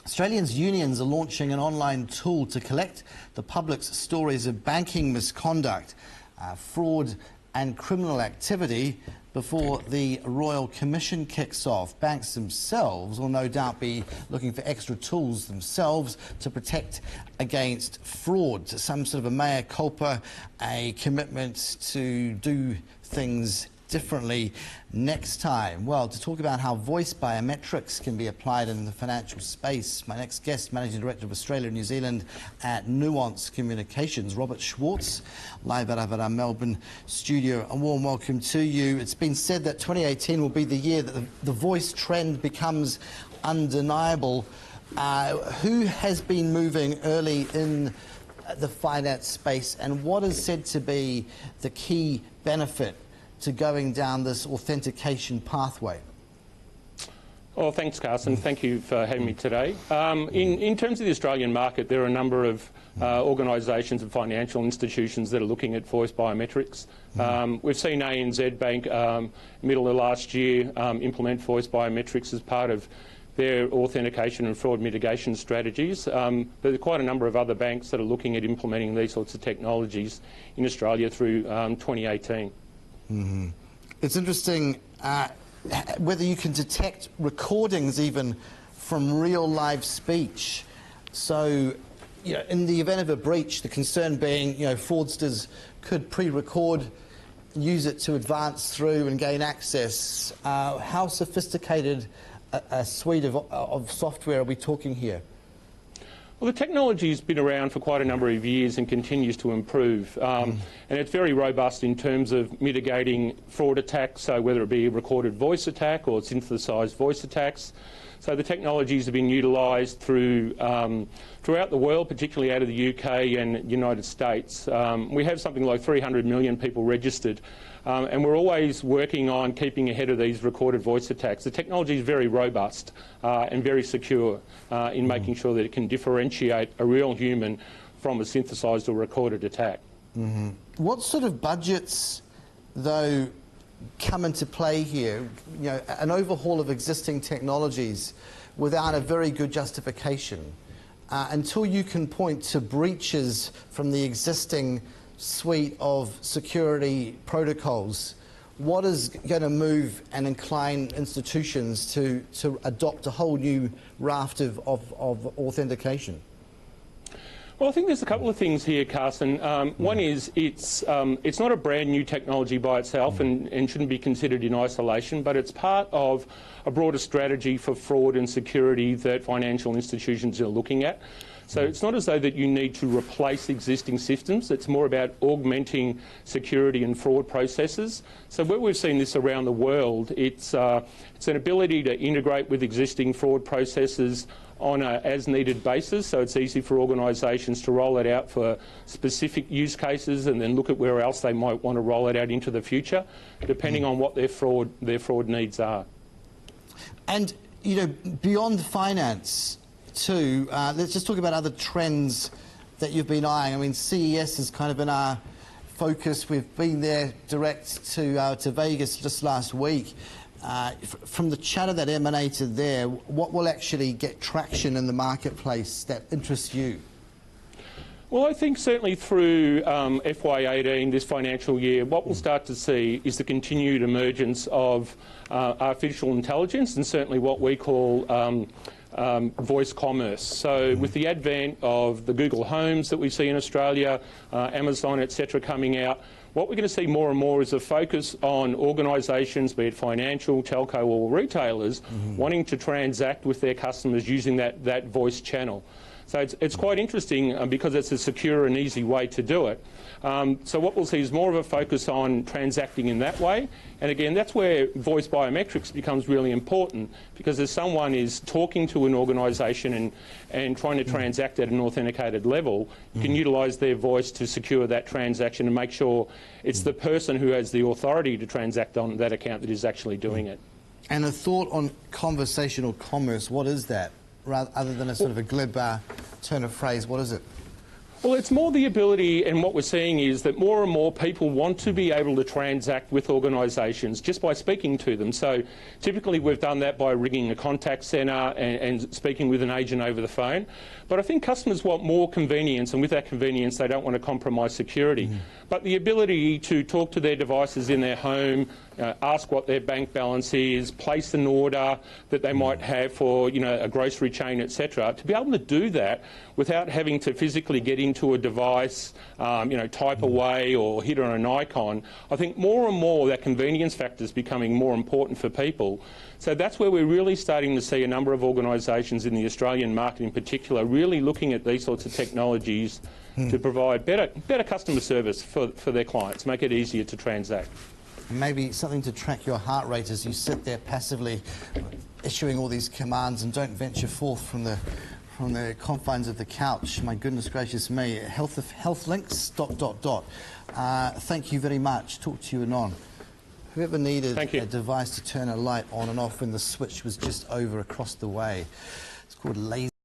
Australians' unions are launching an online tool to collect the public's stories of banking misconduct, fraud and criminal activity before the Royal Commission kicks off. Banks themselves will no doubt be looking for extra tools themselves to protect against fraud. Some sort of a mea culpa, a commitment to do things differently next time. Well, to talk about how voice biometrics can be applied in the financial space, my next guest, Managing Director of Australia and New Zealand at Nuance Communications, Robert Schwarz, live out of our Melbourne studio. A warm welcome to you. It's been said that 2018 will be the year that the voice trend becomes undeniable. Who has been moving early in the finance space, and what is said to be the key benefit to going down this authentication pathway? Well, thanks, Carson. Thank you for having me today. In terms of the Australian market, there are a number of organisations and financial institutions that are looking at voice biometrics. We've seen ANZ Bank, middle of last year, implement voice biometrics as part of their authentication and fraud mitigation strategies. But there are quite a number of other banks that are looking at implementing these sorts of technologies in Australia through 2018. It's interesting whether you can detect recordings even from real live speech. So, in the event of a breach, the concern being, fraudsters could pre-record, use it to advance through and gain access. How sophisticated a suite of software are we talking here? Well, the technology's been around for quite a number of years and continues to improve. And it's very robust in terms of mitigating fraud attacks, so whether it be a recorded voice attack or synthesised voice attacks. So the technologies have been utilised throughout the world, particularly out of the UK and United States. We have something like 300 million people registered, and we're always working on keeping ahead of these recorded voice attacks. The technology is very robust and very secure in making sure that it can differentiate a real human from a synthesised or recorded attack. What sort of budgets, though, come into play here? An overhaul of existing technologies without a very good justification, until you can point to breaches from the existing suite of security protocols. What is going to move and incline institutions to adopt a whole new raft of authentication? Well, I think there's a couple of things here, Carson. One is it's not a brand new technology by itself and shouldn't be considered in isolation, but it's part of a broader strategy for fraud and security that financial institutions are looking at. So it's not as though that you need to replace existing systems. It's more about augmenting security and fraud processes. So where we've seen this around the world, it's an ability to integrate with existing fraud processes on an as-needed basis, so it's easy for organisations to roll it out for specific use cases and then look at where else they might want to roll it out into the future, depending on what their fraud needs are. And, beyond finance too, let's just talk about other trends that you've been eyeing. I mean, CES has kind of been our focus. We've been there direct to Vegas just last week. From the chatter that emanated there, what will actually get traction in the marketplace that interests you? Well, I think certainly through FY18, this financial year, what we'll start to see is the continued emergence of artificial intelligence and certainly what we call voice commerce. So with the advent of the Google Homes that we see in Australia, Amazon, etc. coming out, what we're going to see more and more is a focus on organisations, be it financial, telco or retailers, wanting to transact with their customers using that voice channel. So it's quite interesting because it's a secure and easy way to do it. So what we'll see is more of a focus on transacting in that way. And again, that's where voice biometrics becomes really important, because if someone is talking to an organisation and trying to transact at an authenticated level, you can utilise their voice to secure that transaction and make sure it's the person who has the authority to transact on that account that is actually doing it. And a thought on conversational commerce, what is that? Other than a sort of a glib turn of phrase, what is it? Well, it's more the ability, and what we're seeing is that more and more people want to be able to transact with organisations just by speaking to them. So typically we've done that by ringing a contact centre and speaking with an agent over the phone. But I think customers want more convenience, and with that convenience they don't want to compromise security. But the ability to talk to their devices in their home, ask what their bank balance is, place an order that they might have for, you know, a grocery chain, etc. To be able to do that without having to physically get into a device, you know, type away or hit on an icon, I think more and more that convenience factor is becoming more important for people. So that's where we're really starting to see a number of organisations in the Australian market in particular really looking at these sorts of technologies to provide better customer service for their clients, make it easier to transact. Maybe something to track your heart rate as you sit there passively issuing all these commands and don't venture forth from the confines of the couch. My goodness gracious me. Health links, ... Thank you very much. Talk to you anon. Whoever needed a device to turn a light on and off when the switch was just over across the way. It's called laser.